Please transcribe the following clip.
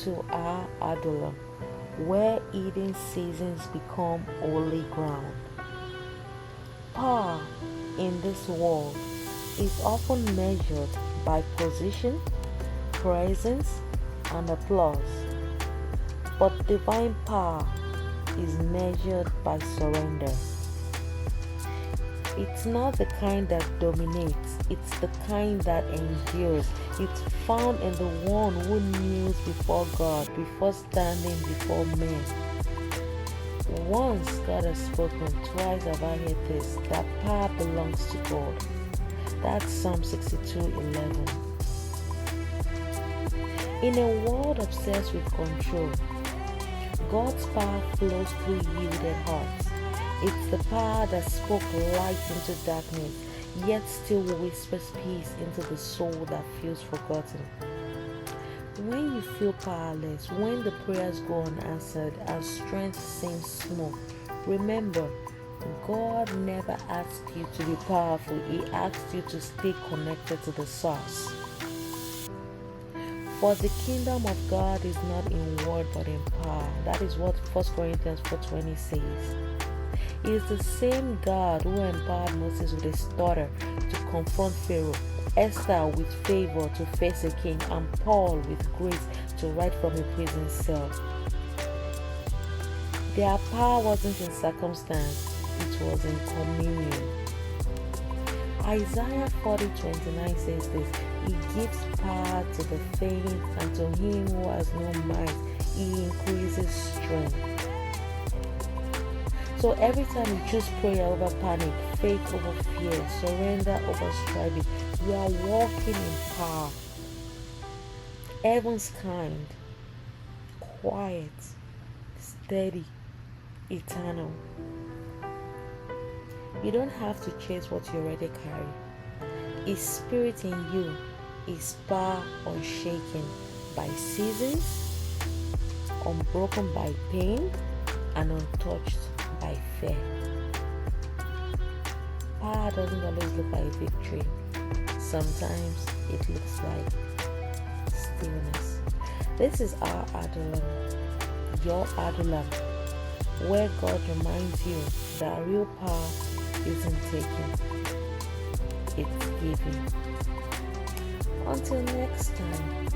to OURADULLAM, where hidden seasons become holy ground. Power in this world is often measured by position, presence, and applause, but divine power is measured by surrender. It's not the kind that dominates, it's the kind that endures. It's found in the one who kneels before God, before standing before men. Once God has spoken, twice have I heard this, that power belongs to God. That's Psalm 62:11. In a world obsessed with control, God's power flows through yielded hearts. It's the power that spoke light into darkness, yet still whispers peace into the soul that feels forgotten. When you feel powerless, when the prayers go unanswered and strength seems small, remember, God never asked you to be powerful. He asked you to stay connected to the source. For the kingdom of God is not in word but in power. That is what 1 Corinthians 4:20 says. It is the same God who empowered Moses with a stutter to confront Pharaoh, Esther with favor to face a king, and Paul with grace to write from a prison cell. Their power wasn't in circumstance, it was in communion. Isaiah 40:29 says this, He gives power to the faint, and to him who has no might, He increases strength. So every time you choose prayer over panic, faith over fear, surrender over striving, you are walking in power. Heaven's kind, quiet, steady, eternal. You don't have to chase what you already carry. His spirit in you is power unshaken by seasons, unbroken by pain, and untouched by fear. Power doesn't always look like victory. Sometimes it looks like stillness. This is OURADULLAM, your OURADULLAM, where God reminds you that real power isn't taken, it's given. Until next time.